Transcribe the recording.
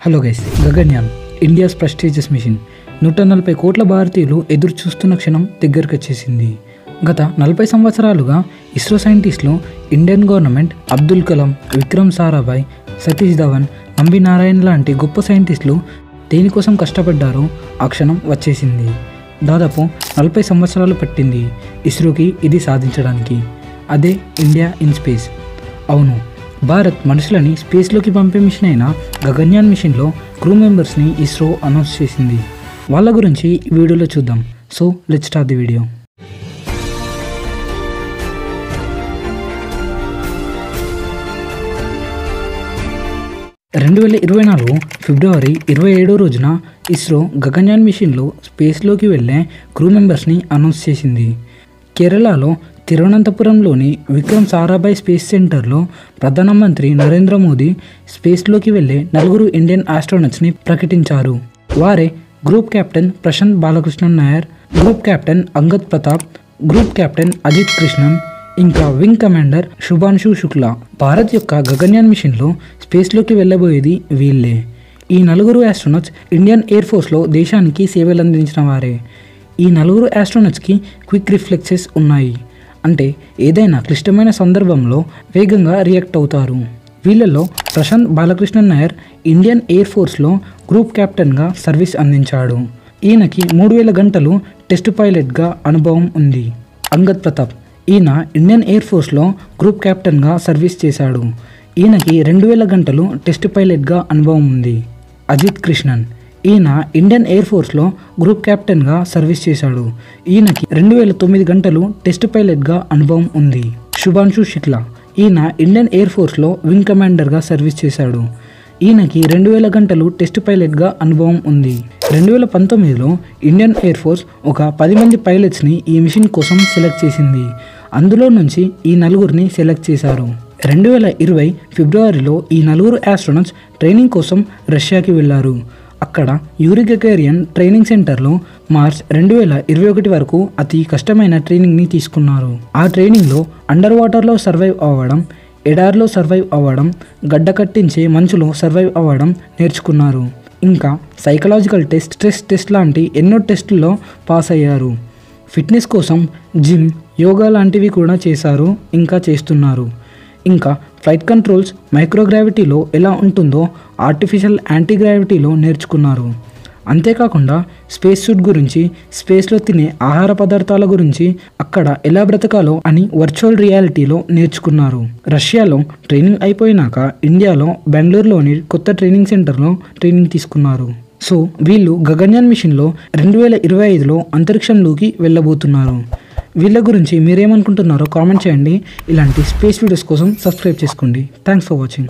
Hello guys, Gaganyaan India's prestigious mission 140 కోట్ల భారతీయులు ఎదురు చూస్తున్న క్షణం దగ్గరకు వచ్చేసింది. గత 40 సంవత్సరాలుగా ఇస్రో సైంటిస్టులు ఇండియన్ గవర్నమెంట్ అబ్దుల్ కలాం, విక్రమ్ సారాభాయ్, సతీష్ ధవన్, నంబి నారాయణ్ లాంటి గొప్ప సైంటిస్టులు దేనికోసం కష్టపడ్డారో ఆ క్షణం వచ్చేసింది. దాదాపు 40 సంవత్సరాలు పట్టింది ఇస్రోకి ఇది సాధించడానికి. అదే ఇండియా ఇన్ స్పేస్. అవును, భారత్ మనుషులని స్పేస్లోకి పంపే మిషన్ అయిన గగన్యాన్ మిషన్లో క్రూ మెంబర్స్ని ఇస్రో అనౌన్స్ చేసింది. వాళ్ళ గురించి ఈ వీడియోలో చూద్దాం. So let's start the video. ఫిబ్రవరి 27 రోజున ఇస్రో గగన్యాన్ మిషన్లో స్పేస్లోకి వెళ్ళే క్రూ మెంబర్స్ని అనౌన్స్ చేసింది. కేరళలో తిరువనంతపురంలోని విక్రమ్ సారాభాయ్ స్పేస్ సెంటర్లో ప్రధానమంత్రి నరేంద్ర మోదీ స్పేస్లోకి వెళ్లే 4 ఇండియన్ ఆస్ట్రోనట్స్ని ప్రకటించారు. వారే group captain Prashanth Balakrishnan Nair, group captain Angad Pratap, group captain Ajit Krishnan, ఇంకా వింగ్ కమాండర్ శుభాన్షు శుక్లా. భారత్ యొక్క గగన్యాన్ మిషన్లో స్పేస్లోకి వెళ్ళబోయేది వీళ్ళే. ఈ 4 ఆస్ట్రోనట్స్ ఇండియన్ ఎయిర్ ఫోర్స్లో దేశానికి సేవలందించిన వారే. ఈ 4 ఆస్ట్రోనట్స్కి క్విక్ రిఫ్లెక్సెస్ ఉన్నాయి. అంటే ఏదైనా క్లిష్టమైన సందర్భంలో వేగంగా రియాక్ట్ అవుతారు. వీళ్ళలో ప్రశాంత్ బాలకృష్ణన్ నాయర్ ఇండియన్ ఎయిర్ ఫోర్స్లో గ్రూప్ కెప్టెన్గా సర్వీస్ అందించాడు. ఈయనకి 3000 గంటలు టెస్ట్ పైలట్గా అనుభవం ఉంది. అంగద్ ప్రతాప్ ఈయన ఇండియన్ ఎయిర్ ఫోర్స్లో గ్రూప్ కెప్టెన్గా సర్వీస్ చేశాడు. ఈయనకి 2000 గంటలు టెస్ట్ పైలట్గా అనుభవం ఉంది. అజిత్ కృష్ణన్ ఈయన ఇండియన్ ఎయిర్ ఫోర్స్లో గ్రూప్ కెప్టెన్గా సర్వీస్ చేశాడు. ఈయనకి 2009 గంటలు టెస్ట్ పైలట్గా అనుభవం ఉంది. శుభాన్షు శుక్లా ఈయన ఇండియన్ ఎయిర్ ఫోర్స్లో వింగ్ కమాండర్గా సర్వీస్ చేశాడు. ఈయనకి 2000 గంటలు టెస్ట్ పైలట్గా అనుభవం ఉంది. 2019లో ఇండియన్ ఎయిర్ ఫోర్స్ ఒక 10 మంది పైలట్స్ని ఈ మిషన్ కోసం సెలెక్ట్ చేసింది. అందులో నుంచి ఈ 4 సెలెక్ట్ చేశారు. 2020 ఫిబ్రవరిలో ఈ 4 ఆస్ట్రోనట్స్ ట్రైనింగ్ కోసం రష్యాకి వెళ్లారు. అక్కడ యూరి గగేరియన్ ట్రైనింగ్ సెంటర్లో మార్చ్ 2021 వరకు అతి కష్టమైన ట్రైనింగ్ని తీసుకున్నారు. ఆ ట్రైనింగ్లో అండర్ వాటర్లో సర్వైవ్ అవ్వడం, ఎడార్లో సర్వైవ్ అవ్వడం, గడ్డ కట్టించే మంచులో సర్వైవ్ అవ్వడం నేర్చుకున్నారు. ఇంకా సైకలాజికల్ టెస్ట్, స్ట్రెస్ టెస్ట్ లాంటి ఎన్నో టెస్టుల్లో పాస్ అయ్యారు. ఫిట్నెస్ కోసం జిమ్, యోగా లాంటివి కూడా చేశారు, ఇంకా చేస్తున్నారు. ఇంకా ఫ్లైట్ కంట్రోల్స్ మైక్రోగ్రావిటీలో ఎలా ఉంటుందో ఆర్టిఫిషియల్ యాంటీగ్రావిటీలో నేర్చుకున్నారు. అంతేకాకుండా స్పేస్ సూట్ గురించి, స్పేస్లో తినే ఆహార పదార్థాల గురించి, అక్కడ ఎలా బ్రతకాలో అని వర్చువల్ రియాలిటీలో నేర్చుకున్నారు. రష్యాలో ట్రైనింగ్ అయిపోయినాక ఇండియాలో బెంగళూరులోని కొత్త ట్రైనింగ్ సెంటర్లో ట్రైనింగ్ తీసుకున్నారు. సో వీళ్ళు గగన్యాన్ మిషన్లో 2025లో అంతరిక్షంలోకి వెళ్ళబోతున్నారు. వీళ్ళ గురించి మీరేమనుకుంటున్నారో కామెంట్ చేయండి. ఇలాంటి స్పేస్ వీడియోస్ కోసం సబ్స్క్రైబ్ చేసుకోండి. Thanks for watching.